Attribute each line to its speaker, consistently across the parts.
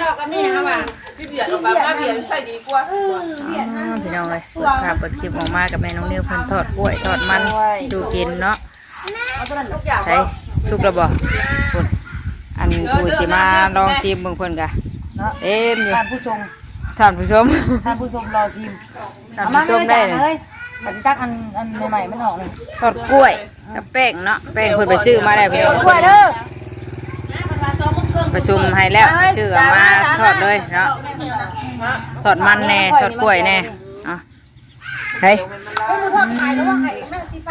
Speaker 1: ดอกกับนี่นะคะว่าพี่เบียดออกมาเบียดใส่ดีกว่า
Speaker 2: พี่น้องเลยเปิดคลิปออกมากับแม่น้องนิวเพิ่นทอดกล้วยทอดมันดูกินเนาะใช่สุกแล้วบ่อันกูสิมาลองชิมเบิ่งเพิ่นกะเต็มอยู่ท่านผู้ชมรอชิมท่านผู้ชมได้เลยปฏิตักอันใหม่มันออกเลยทอดกล้วยกับแป้งเนาะแป้งเพิ่นไปซื้อมาได้พี่น้องกล้วยเด้อประชุมให้แล้วซื้อมาทอดเลยเนาะทอดมันแน่ทอดกล้วยแน่เฮ้ย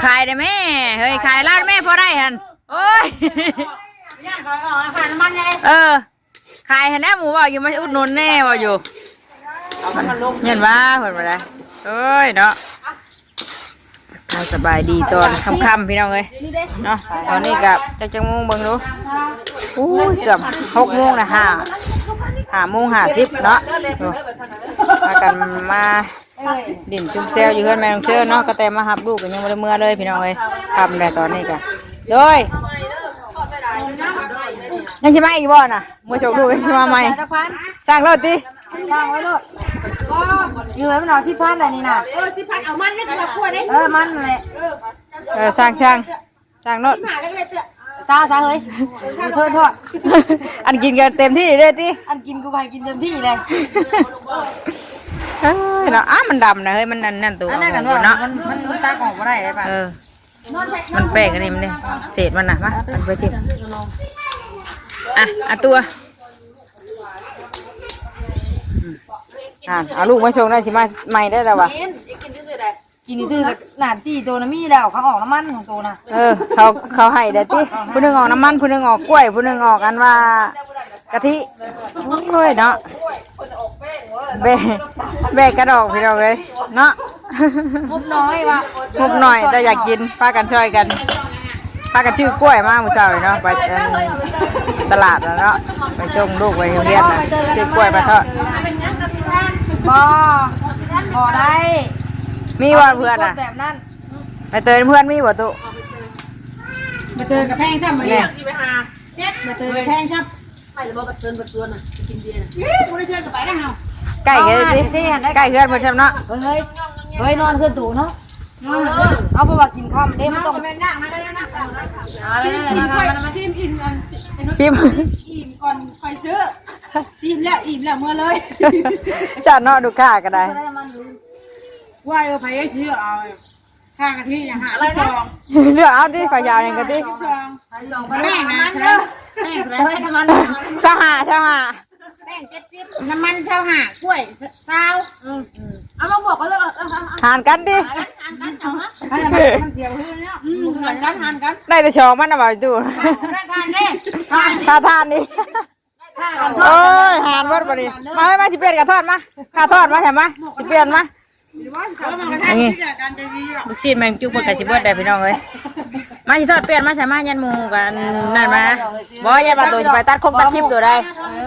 Speaker 2: ขายได้แม่เฮ้ยขายร้านแม่พอได้หันโอ้ยขายหันแน่หมูว่าอยู่มาอุดหนุนแน่ว่าอยู่เงินว่าเพิ่นมาได้เอ้ยเนาะสบายดีตอนค่ำๆพี่น้องเลยเนาะตอนนี้กับจังโมงเบิ่งดูอู้เกือบ6 โมงนะ5 โมง 50เนาะมากันมาดิ่นจุ่มเซลอยู่เพื่อนแม่น้องเชื่อเนาะก็แต่มาหับลูกกันยังไม่ได้เมื่อเลยพี่น้องเลยทำแต่ตอนนี้กันโดยยังใช่ไหมอีกบ่น่ะเมื่อโชคลูกยังใช่ไหมใหม่สร้างรถดิ
Speaker 3: สร้างไว้ลูกอยู่แล้วมันเอา10,000อะไรนี่น่ะ
Speaker 1: 10,000เอามันนี่คือขวดเด้
Speaker 3: มันแหละ
Speaker 2: สร้างรถ
Speaker 3: ซาเฮ้ยเธอทอด
Speaker 2: อันกินกันเต็มที่เลยติ
Speaker 3: อันกินกูไปกินเต็มที่เลย
Speaker 2: เนาะมันดำนะเฮ้ยมันนั่นตัว
Speaker 3: เนาะมันตาออกมาได้ป่ะ
Speaker 2: มันแปลกอันนี้มันเนี่ยเศษมันนะมามันไปทิ่มตัวเอาลูกมาชงได้สิมาใหม่ได้แล้ววะ
Speaker 3: กินซื้อหนาตีตัวน้ำมีแล้วเขาออกน้ำมันของตัวนะ
Speaker 2: เขาให้เด้ติผู้นึงออกน้ำมันผู้นึงออกกล้วยผู้นึงออกกันว่ากะทิโอ้ยเนาะแบกกระดอกพี่เราเลยเนาะ
Speaker 3: มุบน้อยว่ะ
Speaker 2: มุบหน่อยแต่อยากกินป้ากันช่วยกันป้ากันชื่อกล้วยมากมื้อเช้าเลยเนาะไปตลาดแล้วเนาะไปส่งลูกไปโรงเรียนนะชื่อกล้วยมาทอด
Speaker 3: บ่ได้
Speaker 2: มีว่าเพื่อนอ่ะ
Speaker 3: แบบนั้น
Speaker 2: ไปเตือนเพื่อนมีบ่ตุ
Speaker 1: มาเตือนกับแพงซ้ำมาเนี่ยไปหาเซ็ตมาเตือนกับแพงซ้ำไปแล้วบอกบัดเซินบัดชวนอ่ะไปกินเบียร์น่ะบ่ได้เตือนกับไปได้เฮา
Speaker 2: ใกล้กันดิใกล้เพื่อนเพิ่นซ้ำเนาะ
Speaker 3: เฮ้ยนอนขึ้นตู่เนาะเอาเพราะว่ากินค่ำเด้มันต้อง
Speaker 1: แม่นนั่งมาได้แล้วนะ
Speaker 2: ชิม
Speaker 1: อิ่มก่อนคอยซื้อชิมแล้วอิ่มแล้วเมื่อเลย
Speaker 2: ชาติเนาะดูค่าก็ได้
Speaker 1: ว่าไปให้ซื้อเอาข้างกะทิเนี่ยหาอะไรนะ
Speaker 2: เลือกเอาดิขอยาวอย่างกะทิ
Speaker 1: แป้งนะแป้งอะไรน้ำมัน
Speaker 2: ชาหา
Speaker 1: แป้ง70น้ำมันชาวหากล้วย20เอามาบอกกันเลย
Speaker 2: หารกันดิ
Speaker 1: มันเกี่ยวขึ้นเนี่ยหารกัน
Speaker 2: ได้แต่ชองมันนะบ่ดู
Speaker 1: ได้ทานดิ
Speaker 2: ทานนี่โอ้ยหารวัดบ่ดิมาสิเปลี่ยนกับทอดมาข้าทอดมาใช่ไหมสิเปลี่ยนมาลูกชิ้นแมงจุกบนกระชิบได้พี่น้องเลยมาสิทอดเปลี่ยนมาใช่ไหมยันหมูกันนั่นมาบ่ยันมาตัวไปตัดคลิปตัวได้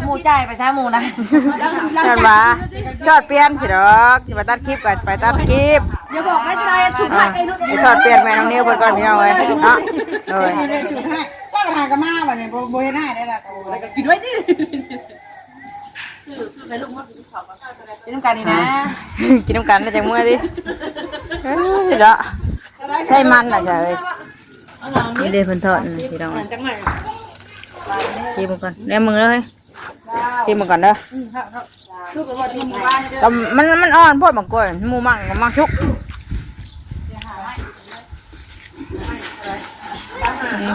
Speaker 3: หมูใจไปซะหมูนะ
Speaker 2: นั่นมาทอดเปลี่ยนสิดอกไปตัดคลิปกันไปตัดคลิป
Speaker 3: อย่าบอกไม่ได้ถูกหักไอ้ลูก
Speaker 2: ทอดเปลี่ยนแม่น้องนิ้วบนก่อนพี่น้องเลยเนาะเลย
Speaker 1: ก็มากับมาวันนี้โบยหน้าได้ละกินไว้ดิซื้อไปลูกมด
Speaker 3: กินน้ำกันนี่นะ
Speaker 2: กินน้ำกันได้จังมือดิเนาะใช่มันน่ะใช่เลยนี่เลยเพิ่นทอดพี่น้องชิมก่อนเลี้ยมือเลยชิมก่อนเด้อแต่มันอ่อนพวดบางกล้วยหมูมังชุก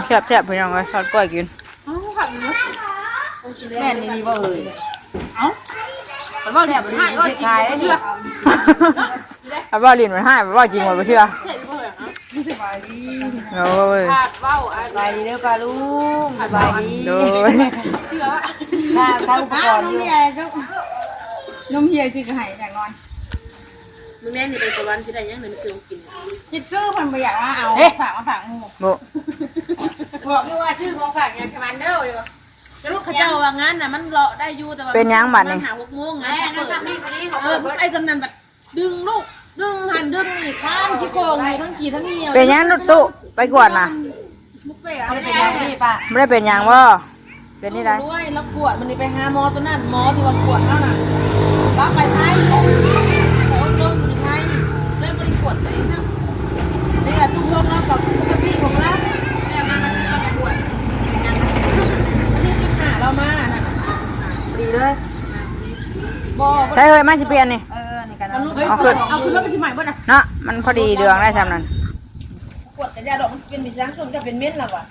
Speaker 2: แซ่บพี่น้องเลยทอดกล้วยกิน
Speaker 3: แม่นี่บ่เลยมันว่าเนี่ยมันให้ขายได้เชื่อ
Speaker 2: มันว่าลิ้นมันให้มันว่าจริงหมดไม่เชื่อโอ้ย
Speaker 3: สบายดีเด้อปลาลุงสบายดี
Speaker 2: โอ้ย
Speaker 1: เชื่อ
Speaker 3: ถ้าอุปกรณ์อยู่
Speaker 1: นมเฮียสิก็ให้อย่างนอน
Speaker 4: มึงแน่นี่ไปตะวันสิได้ยังหนึ่งซื้อกิน
Speaker 1: คิดคือเพิ่นบ่อยากว่าเอาฝากหมู่บอกอยู่ว่าชื่อของฝากอย่างชมันเด้ออยู่
Speaker 4: ลูกเขาเจ้าว่างั้นน่ะมันเลาะได้อยู่แต่ว่า
Speaker 2: เป็นยังบัดนี่
Speaker 4: หา6 โมงงั้นไอ้ตอนนั้นบัดดึงลูกดึงหันดึงนี่ข้ามที่โกงอยู่ทั้งกี่ทั้งเหนียว
Speaker 2: เป็นยังนุตุไปกวดน่ะ
Speaker 3: ไม่เป็นยังนี่ป่ะ
Speaker 2: ไม่ได้เป็นยังว่า เป็นนี่ไร
Speaker 4: ด้วยแล้วกวดมันนี่ไปหาหมอตัวนั้นหมอที่ว่ากวดเท่าน่ะรับไปไทยโอ้ลงอยู่ไทยเลยบริกวดเลยนะนี่แหละตุ้มลมแล้วกับปกติของเราวันที่15เรามาน่ะ
Speaker 3: ดีเลย
Speaker 4: บ่
Speaker 2: ใช่เฮ้ยมาสิเปลี่ยนนี่
Speaker 3: ในการ
Speaker 4: เอาขึ้นรถไปที่ใหม่บ่น่ะ
Speaker 2: เนาะมันพอดีเดืองได้ซ้ำนั่น
Speaker 4: กวดกับยาดอกมันเป็นมีช้างส่วนจะเป็นเม้นแล้วว่ะ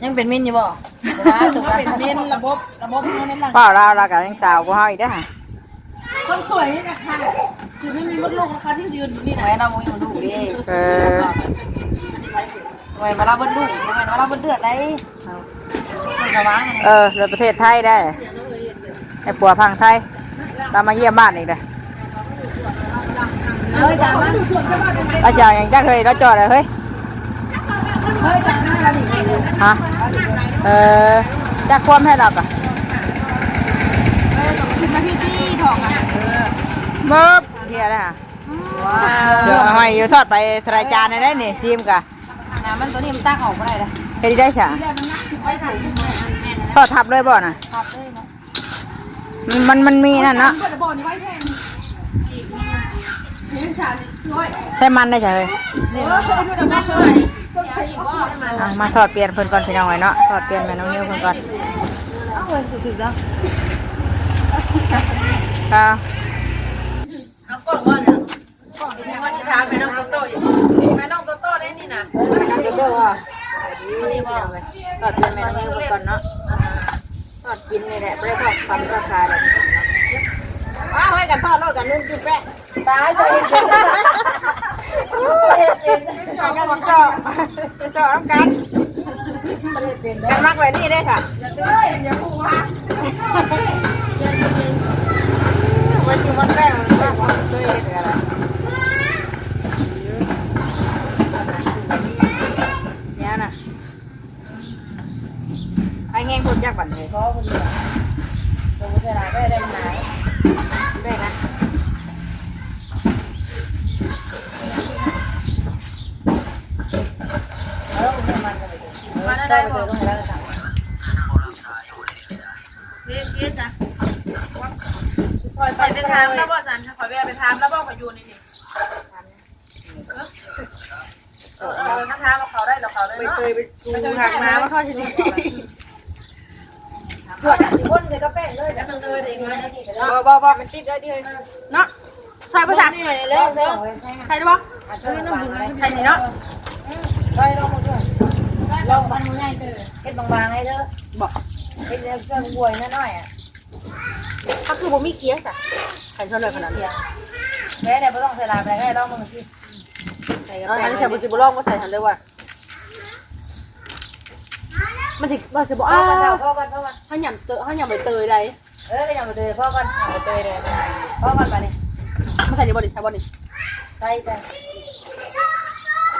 Speaker 3: ยังเป็นมินอยู่บ่
Speaker 4: ถูกเป็นเม้นระบบเขาในหลัง
Speaker 2: เปล่าเรากับยังสาวกูเฮาอีกได้อ
Speaker 4: คนสวยนี่นะคะคือไม่มีมดลูกนะคะที่ยืนอยู่นี่นะ
Speaker 3: แม่เราไม่มาดูดิ
Speaker 2: เออ
Speaker 3: แม่มาเราเบิ้ลดูแม่มาเราเบิ้ลเดือดได้มันสว่าง
Speaker 2: เลยประเทศไทยได้ไอ้ปัวพังไทยเรามาเยี่ยมบ้านอีกเลย
Speaker 3: เฮ้ยจังมัน
Speaker 2: เราเจ้าอย่างจักเคยเราจอดเลยเฮ้ย
Speaker 3: เฮ้ยจังมันเราดีเลย
Speaker 2: ฮะจักความให้เรากะ
Speaker 3: ขึ้นมาพี่ที่ทองอ่ะ
Speaker 2: เมื่อเฮียได้ค่ะ
Speaker 3: ว้า
Speaker 2: เดี๋ยวให้อยู่ทอดไปทรายจานได้นี่ซีมกะ
Speaker 3: น้ำมันตัวนี้มันตั้งออกมาได้เลย
Speaker 2: เฮ็ดได้ฉะ
Speaker 3: ไปถ่ายแม่
Speaker 2: ทอดทับเลยบ่น่ะ
Speaker 3: ครับเลยเนาะ
Speaker 2: มันมีนั่นเนาะ
Speaker 1: เปิดบ่อนี่ไว้แพงนี่ค่ะร้อย
Speaker 2: ใช่มันได้จ้ะเฮ้ย
Speaker 1: ดูดังนั้นเลย
Speaker 2: มาทอดเปลี่ยนเพิ่นก่อนพี่น้องไว้เนาะทอดเปลี่ยนแม่น้องนิ้วเพิ่นก่อน
Speaker 3: เอาเลยถึงแล้ว
Speaker 2: ค่ะ
Speaker 4: เอากล้องว่าเนี่ยกล้องที่ว่าจะถามแม่น้องโตอยู่แม่น้องโตได้นี่นะ
Speaker 2: เด้อว่าทอดเปลี่ยนแม่น้องนิ้วเพิ่นก่อนเนาะทอดกินนี่แหละบ่ได้ทอดทำราคาดอกว้าเฮ้ยกันทอดรถกันนุ่มจุ๊บแป๊ะ
Speaker 3: ตายเลย
Speaker 2: สองกันสองจอกจอกน้ำกันกันมักไว้นี่ได้ค่ะอย่าพูดว่าวันจุมันแป้งมันมากกว่าเลยอะไรเนี่ยนะไอ้เงี้ยคนยากบั่นเลย
Speaker 3: ก็คนเดียวลงเวลาได้ได้ไหน
Speaker 2: ได้นะ
Speaker 3: ได้ไปเจอตรงไหนแล้วจ้ะ
Speaker 4: เรียนจ้ะคอยไปถามแล้วบ่สันคอยไปถามแล้วบ่เขาอยู่นี่นี่ถ้าถามเขาได้เราเขาได้
Speaker 2: ไป
Speaker 4: เนาะ
Speaker 2: เคยไปดูทางน้ำว่าทอดชนิด
Speaker 3: ขวดอ่ะวนเลยก็แป้งเลย
Speaker 4: แล้วมันเลยได้ไง
Speaker 2: บ่มันติดได้ดีเลยเนาะใช่ภาษา
Speaker 4: นี่หน่อยเร็วเร็ว
Speaker 2: ใช่ได้ปะ
Speaker 3: ใช่นี่เนาะไปลองมาด้วยลองมันง่ายเด้อเฮ็ดบางๆให้เด้อ
Speaker 2: บอก
Speaker 3: เฮ็ดเสื้อบวยน้อยๆอ่ะ
Speaker 2: ก็คือบ่มีเกี๊ยวจ้ะใครชอบเลยขนาดนี้
Speaker 3: แม่เนี่ยบ่ต้องใส่ลายไปให้ลองมึงสิ
Speaker 2: ใส่กระแป้งใส่บุษบลองก็ใส่ทันเลยว่ะมันจะบอก
Speaker 3: พ่อกันพ่อกัน
Speaker 2: ถ้าหยำถ้าหยำใบเตยไร
Speaker 3: ก็อย่ามาเตยพ่อกันอย่ามาเตยเลยพ่อกันไปนี่
Speaker 2: มาใส่ในบอดี้ใส่บอดี้
Speaker 3: ใส่ใส่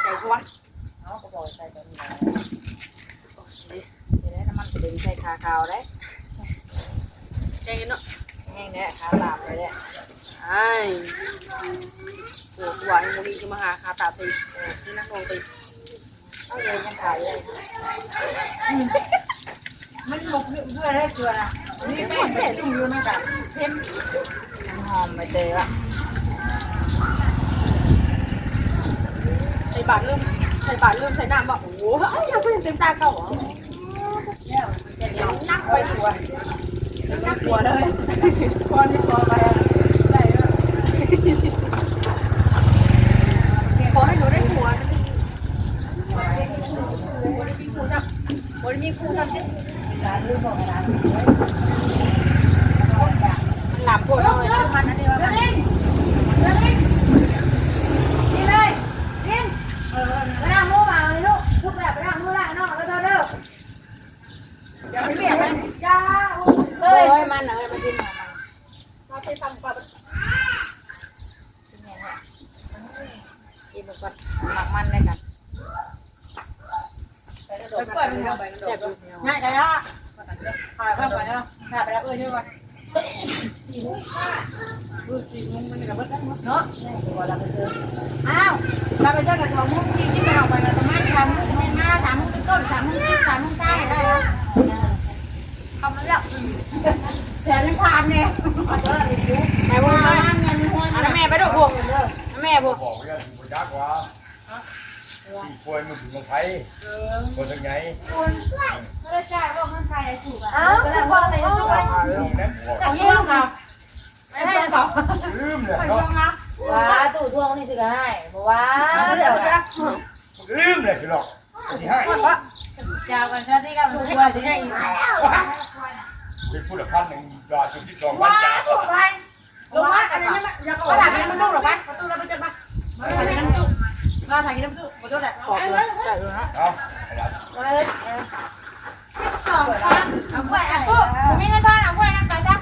Speaker 2: ใส่กูวะ
Speaker 3: เอาก็บอกใส่ตัวนี้
Speaker 2: เดี๋ยวน้ำมันจะดึงใส่ขาขาวได้แกงเนาะแห้งเนี่ยขาตาบไปเนี่ยไอ้โอ้หวานมันมีจะมาหาขาตาตีที่นั่งลงตี
Speaker 3: เอาเลยยังขายเลย
Speaker 2: มันหมกเพื่อได้เกลือนะนี่แม่เผ็ดอยู่นะแบบเค็มหอมใบเตยละใส่บาทเริ่มใส่น้ำบอกโอ้โหเอ้ยยังเต็มตาเก่าเหรอนักไปดีกว่านักหัวเลยพอนี่พอไปได้แล้วขอให้หนูได้หัวบริมีครูทำดิ
Speaker 3: ร้านลืมบอกร้าน
Speaker 2: มันหลับพวกเราเลยมันอันนี้ว่ามัน
Speaker 3: นี่เลยกินไปนั่งมูมาเลยลูกทุกแบบไปนั่งมูได้นอกแล้วเด้อ
Speaker 2: อย่าไปเบียดมัน
Speaker 3: จ้า
Speaker 2: เอ้ยมันเอ้ยมันจิ้มของมัน
Speaker 4: เราไปทำปลา
Speaker 2: กินก่อนหมักมันเลยกัน
Speaker 4: ไปกล้วยมันเอาไปกระโดด
Speaker 2: ง่ายใจละถ่ายเข้าไปแล้วถ่ายไปแล้วเชื่อป่ะ
Speaker 3: เนาะ
Speaker 1: อ้าวเราไปเจอกับของมุ้งที่ไปออกไปกับสมัยทำไม่มา3 โมงต้น3 โมง10 3 โมงใต้ได้แล้ว
Speaker 5: ว่าที่ป่วยมันถึงมาไทยคนยังไง
Speaker 3: อ้าวก็ได้บอกไปก็ช่วย
Speaker 5: เรื่องนั้นบอก
Speaker 1: เอาเยี่ยมค่ะไม่ให้เขา
Speaker 5: ลืมเลยเนาะ
Speaker 3: ว้าตู่ทวงนี่สิก็ให้บอกว่าเดี๋ยวนะ
Speaker 5: ลืมเลยสิหรอกสิให้
Speaker 1: ยาวกันแค่ที่กันช่วยที่ได้อีก
Speaker 5: เป็นผู้ละพันหนึ่งยอดสุดที่สองพันจ้า
Speaker 1: ลงมาอันนี้ไม่อยากเอาถ่ายกินน้ำตู้หรอปะประตูเราไปเจอปะมาถ่ายกินน้ำตู้มาถ่ายกินน้ำตู้ประตูแหละขอบเลยใส่เลยนะ
Speaker 5: เอาไปละ
Speaker 1: สองพันเอากล้วยอ่ะตู้ผมมีเงินทอนเอากล้วยนั่นไปจ้ะ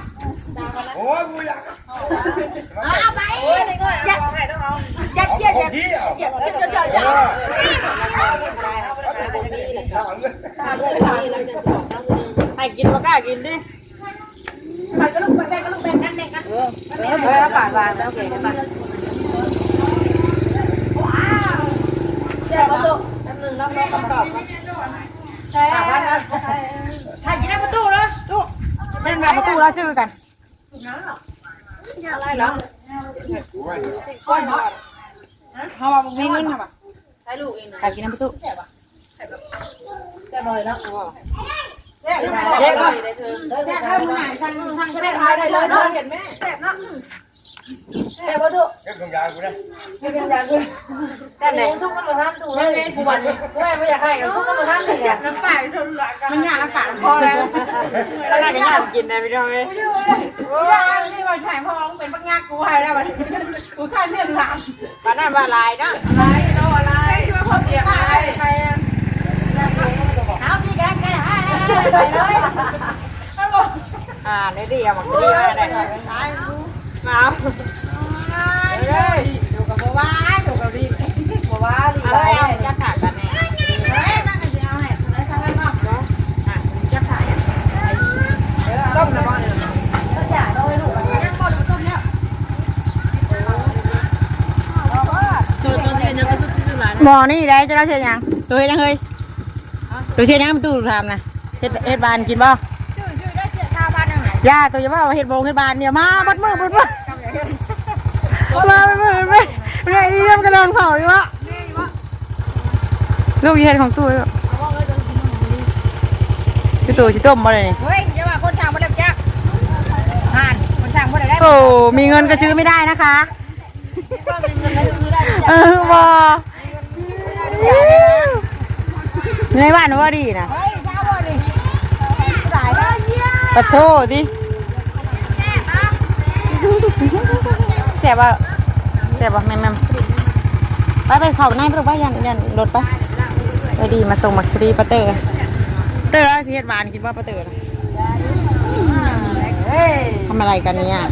Speaker 5: โอ้ยกูอยาก
Speaker 1: เอาไปยัดยัด
Speaker 5: เอา
Speaker 1: ยัด
Speaker 5: ขอ
Speaker 1: ยั
Speaker 5: ง
Speaker 1: ด
Speaker 5: พี่เอา
Speaker 1: ยัดยัดยัดยัดยัด
Speaker 2: ให้กินบ่กล้ากินดิ
Speaker 1: ผัดกระลูกแบ่งกระลูกแบ่งกันแบ่งกัน
Speaker 3: แล้วปาดวางแล้วเก๋ได้ปะแซ่บประตูอันนึงแล้วก็ตอบแซ่บ
Speaker 1: ถ่ายกินน้ำประตูเลยตู้
Speaker 2: เล่นมาประตูแล้วซื้อกัน
Speaker 3: อะไรเหรอ
Speaker 1: ก้อนเนาะเขาบอกมีเงินค่ะ
Speaker 3: ใช้ลูกเองนะ
Speaker 2: ใครกินน้ำประตู
Speaker 3: แซ่บเลยแล้วแซ่บเลยเธอ
Speaker 1: แค่ถ้ามึงไหนทางจะได้
Speaker 3: ทายได้เลยเนาะเห็นไหมแซ่บเนาะแซ่บประตู
Speaker 5: เก็บของยากูนะ
Speaker 3: ไม่เป็นอย่างอื่นแต่ไหนซุปมันมาทำดูเลยกูวันนี้ไม่อยากให้เราซุปมันมาทำเลย
Speaker 1: น้ำปลาเท่าไหร่กันมันยากน้ำปลาพอแล้ว
Speaker 2: ตอนแรกก็อยากกินนะพี่น้องเอ้ย
Speaker 1: ยากนี่มันถ่ายพ่อร้องเป็นปัญญากูให้แล้วมันกูข้าเรื่องหลาน
Speaker 2: ปานนั้นว่าลายเนาะ
Speaker 1: อะไรที่ว่าพ่อเสียอะไรใครเอาสิแกแกให้ไปเลยแล้วบอก
Speaker 2: ในดีเอาหมักซีมาได้
Speaker 1: ตายกู
Speaker 2: มาเอา
Speaker 1: เลยดูกับบัวดูกับดี
Speaker 3: บอกว่าลี
Speaker 2: เอา
Speaker 3: ได้
Speaker 2: เอาจะขาดกันแน่
Speaker 1: เฮ้ยนั่นจะเอาให้ได้ทางนั้นเนาะ
Speaker 2: จะขาย
Speaker 3: ต้มนะบ้านเนี่ยก็จ่ายต้องให้ลูก
Speaker 1: ยังพอดูต้มเนี่ย
Speaker 2: หมอนี่ได้จะได้เชียยังตัวเฮ็ดยังเฮ้ยตัวเชียยังประตูทำนะเฮ็ดบานกินบ่
Speaker 1: ชื่อได้เสียค่าบ้านยังไง
Speaker 2: ย่าตัวจะว่าเฮ็ดโบงเฮ็ดบานเนี่ยมาบัดมือมาไม่อีเรื่องกระดองเผาอยู่วะลูกเฮ็ดของตู้อยู่พี่ตู่ชิต้มมาเลยนี่
Speaker 1: เฮ้ยอย่าว่าคนช่างมาได้จ้ะห่านคนช่างมาได้
Speaker 2: โอ้มีเงินก็ซื้อไม่ได้นะคะบ่ในบ้านว่าดีนะ
Speaker 1: เฮ้ยเช้าบ่ดิสายแล้ว
Speaker 2: ปะโทดิแซ่บบ่แซ่บบ่แม่ไปเข้าในไปลูกไปยันรถไปไปดีมาส่งมักซีรีปะเตอร์เตอร์แล้วสิเฮ็ดหวานกินว่าปะเตอร์ทำอะไรกันเนี่ย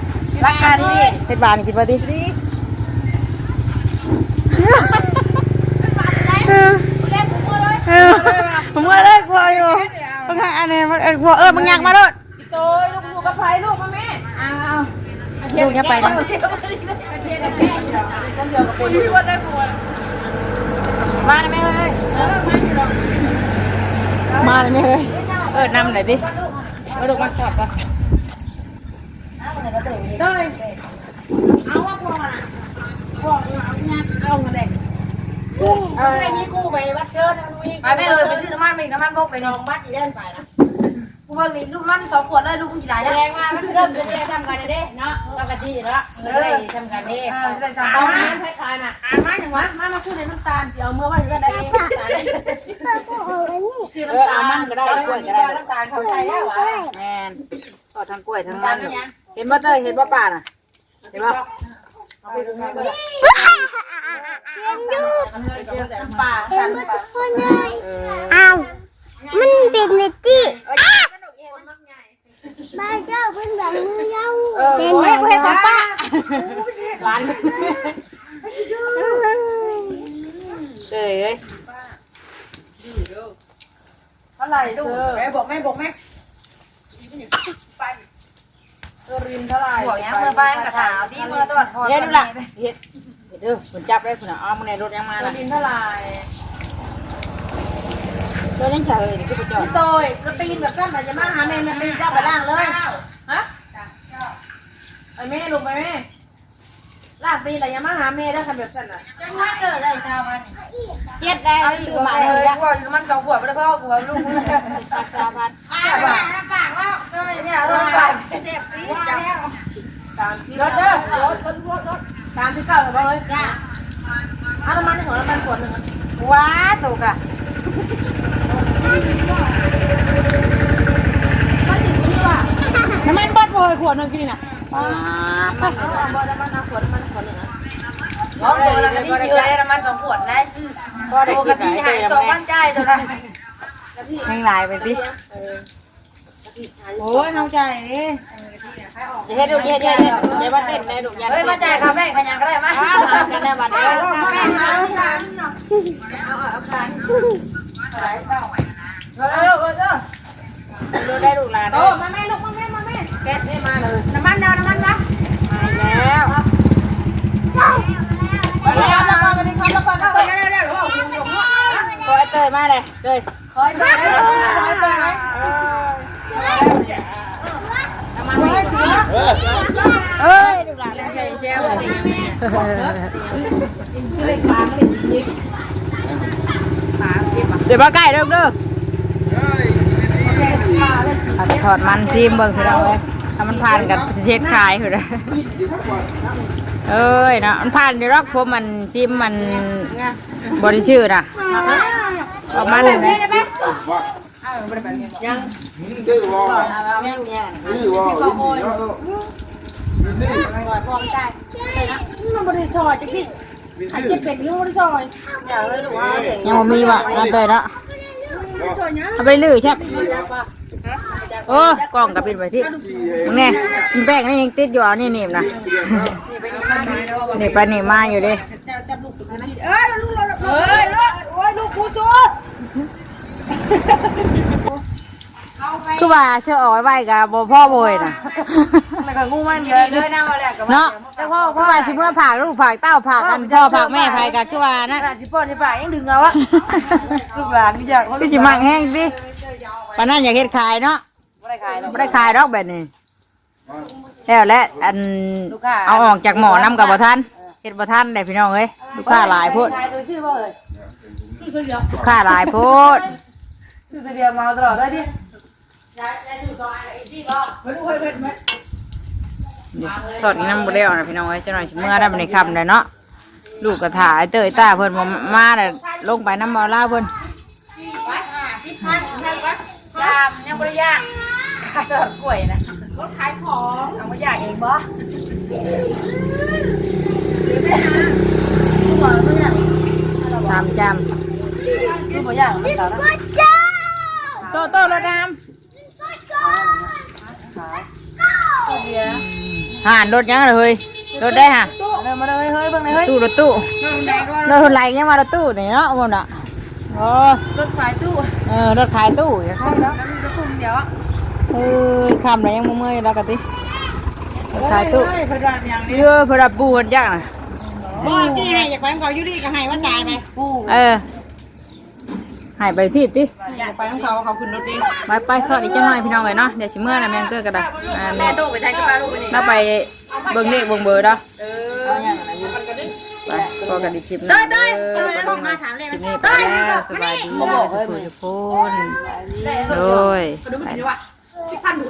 Speaker 1: รักกันดิ
Speaker 2: เฮ็ดหวานกินว่าดิผมว่าเลยกลัวอยู่บางครั้งอันนี้กลัวบางอย่างมาโดด
Speaker 3: โตลูกกับไผ่ลูกมาแม่
Speaker 2: ลูกจะไปนะ
Speaker 3: มาได้ไหมเฮ้ย
Speaker 2: มาเลยไหมเฮ้ยนำหน่อยดิลูกมาจอดก่อน
Speaker 1: เลยเอาว่าพวงอ่ะพวงเอาเนี่ยเอาเงินเด็กเอาอะไรมีกูไปวัดเชิญนะลุย
Speaker 3: ไปแม่เลยไปซื้อน้ำมันไปน้ำมันพกไป
Speaker 1: ล
Speaker 3: นี่
Speaker 1: องวัดอีเล่นไปนะ
Speaker 3: กูเพิ่งนี่ลูกมัน2 ขวดเลยลูกมึงกี่ได้
Speaker 1: แสดงว่ามันเริ่มจะได้ทำกันได้เนาะต้องกะทิแล้วได้ทำกันได้
Speaker 3: ได้สั่ง
Speaker 1: เอา
Speaker 3: เอา
Speaker 1: มา
Speaker 3: มา
Speaker 1: คล้ายๆน่ะ
Speaker 3: มาอย่างวะมาซื้อในน้ำตาลสิเอาเมื่อวันก็ได้เอง
Speaker 1: ซื้อน้ำตาลมันก็ได้กล้วยก็ได้น้ำตาลเขาใช้แล้ววะ
Speaker 2: แมนก็ทั้งกล้วยทั้งมันเห็นบ่เต้ยเห็นบ่ป่าน่ะเห็นบ่
Speaker 1: ป่าสั่นป่า
Speaker 6: อ้าวมันเป็นเมจิบ้าเจ้าเป็นแบบมือเย้าเป็นแบบมือของป้า
Speaker 2: ร้านเอ้ย
Speaker 3: เท่าไหร่เธอ
Speaker 1: แม่บอกแม่บอกแม่
Speaker 3: เธอรินเท่าไหร่บอกยังเมื่อบ้านกระถางที่เมื่อต้น
Speaker 2: เฮ็ดดูล่ะเฮ็ดเด้อคุณจับได้คุณเอามึงในรถยังมา
Speaker 3: เธอ
Speaker 2: ล่ะ
Speaker 3: รินเท่าไหร่
Speaker 2: ตัวยังเฉยนี่คือไปจอด
Speaker 3: พี่โตยจะปีนแบบสั้นแต่จะมาหาแม่ตีเจ้าไปล่างเลยฮะไอ้แม่ลงไปแม่ล่าง ตีอะไรยังมาหาแม่ได้ทำแบบนั้นน่ะ
Speaker 1: จังว่าเกิดได้ชาวบ้าน
Speaker 3: เจ็ดได้คือมาเลยว่ามันสองขวดไปแล้วพ่อกูลูกมึงปากสาพัด
Speaker 1: ปากว่าเกิด
Speaker 3: เนี่ยรถไปเจ็บตีจัง30รถเด้อรถ39เลยบ่เอ้ยจ้าเอาน้ำมันหัวน้ำมันขวดนึง
Speaker 2: ว้าตุกอะน้ำมันบดโวยขวดนึงกินน่ะว้า
Speaker 3: มันบ่น้ำมันขวดนึงนะน้องตัวละกะทิเยอะน้ำมัน2ขวดนะตัวกะทิหาย2,000จ่ายตัวละกะทิ
Speaker 2: แห้งลายไปสิ
Speaker 1: โอ้ยเข้าใจดิ
Speaker 2: เฮ็ดดูเฮ็ดเดี๋ยวมาเต้นได้ดูยัน
Speaker 3: เฮ้ยมาจ่ายค่าแม่ขยันก็ได้มั้ย
Speaker 2: กันได้บัดนี้ ดูได้ดูลา
Speaker 1: โต
Speaker 2: ได้
Speaker 1: มาแม่ลูกมาแม่มาแม่
Speaker 3: แก๊สนี่มาเลย
Speaker 1: น้ำมันดาวน้ำมันนะ
Speaker 2: แล้ว
Speaker 1: แล้วก็ไปดิครับแล้วก็ไปได้ได้หรือว่าคุณหลง
Speaker 2: โอ้ยเตยมาเลยเตย
Speaker 3: คอยจ่ายคอยจ่าย
Speaker 2: เอ้ยดูลาได้ใช่เชียวเดี๋ยวมาใกล้เริ่มเด้อถอดมันซีมเบิ่งคือเราเลยถ้ามันผ่านกับเช็ดคายคือได้เอ้ยนะมันผ่านอยู่รอกพวกมันซีมมันบริชื่อน่ะออกมาเลยไหม
Speaker 5: ยังดื้อวอดื้อวอดื้อวอ
Speaker 1: มันบริชอยจะกินขันเจ็บเป็ดยังบริชอย
Speaker 3: อย่าเลยลูกว่าเด็ก
Speaker 2: ยังบ่มีว่ะเราเตยละเอาไปลื้อใช่โอ้กล่องกับปิดไปที่แน่กินแป้งนี่ยังติดอยู่อ่ะนี่หนีบนะนี่ไปหนีบมาอยู่ดิ
Speaker 1: เอ้ยลูกเรา
Speaker 3: เฮ้ยลูกโอ้ยลูกกูชูด
Speaker 2: คือว่าเชื่อเอาไว้กับบ่พ่อโบยน่ะ
Speaker 3: แล้วก็งูมันเยอะเลยนะว่าแล้วก็
Speaker 2: เนาะคือว่าสิเมื่อผากลูกผากเต้าผากกันพ่อผากแม่ผากกันคือว่านะ
Speaker 3: ขนาดสิป้อนที่ป่ายังดึงเอาวะลูกหลานนี่อยาก
Speaker 2: คือสิมักแห้งดิปานนั้นอยากเฮ็ดขายเนาะ
Speaker 3: ไม่ได้ขายหรอก
Speaker 2: บ่ได้ขายดอกแบบนี้แล้วและอันเอาออกจากหม้อน้ำกับบ่ทันเฮ็ดบ่ทันได้พี่น้องเอ้ยลูกค้าหลายโพด
Speaker 3: ขายโดยชื่อว่าเลย
Speaker 2: ลูกค้าหลายโพด
Speaker 3: ชื่อเดียวมาตลอดเลยดิ
Speaker 2: ทอดน้ำบ่ได้เอานะพี่น้องเอ้ยจังหน่อยสิเมื่อได้บ่ได้ค่ำได้เนาะลูกก็ถ่ายเตยตาเพิ่นบ่มาน่ะลงไปน้ำเมาลาเพิ่น
Speaker 3: ยามยังไม่ได้ย่างตลอดกล้วยนะรถขายของเอามาย่างเองบ่ลูกบอกไม่ย่าง
Speaker 2: ตามจ
Speaker 3: ลูกบอกย่างมันเก่านะ
Speaker 2: ำโตรถน้ำห่านรถยังเลยเฮ้ยรถได้ฮะ
Speaker 3: เดินมาเลยเฮ้ยเบิ่งเลยเฮ้ย
Speaker 2: ตู้รถตู้รถไหลยังมารถตู้นี่เนาะพวกน่ะโอ้
Speaker 3: รถขายตู้
Speaker 2: รถขายตู้อย่า
Speaker 3: แล้วมีรถตู้เดียวอ่ะ
Speaker 2: คำไหนยังบ่เมื่อยแล้วกันติรถขายตู้
Speaker 1: พระราชยัง
Speaker 2: เยอะพระปูหันยักษ์น่ะ
Speaker 1: ว่าที่ให้อยากไปเขาอยู่ดีก็ให้ว่าตายไป
Speaker 2: หายไปที่ติ
Speaker 1: อยากไปของเขาเขาขึ้นรถดี
Speaker 2: ไปทอดอีกจังหน่อยพี่น้องเลยเนาะเดี๋ยวสิเมื่อน่ะแม่งเจอกันได้
Speaker 1: แม่ตู้ไปใช้กับป้าลูกไปนี่
Speaker 2: เราไปเบิ่งเลขเบิ่งเบอร์เนาะ
Speaker 3: เอาอย่างไรอยู่
Speaker 2: ไปพอกันอีกคลิปหนึง
Speaker 1: เต้ยมาถามเลย
Speaker 2: คลิปนี้ไปแล้วสบายดีทุกคนโดย
Speaker 1: ดูไม่ดีว่าสิพันถูก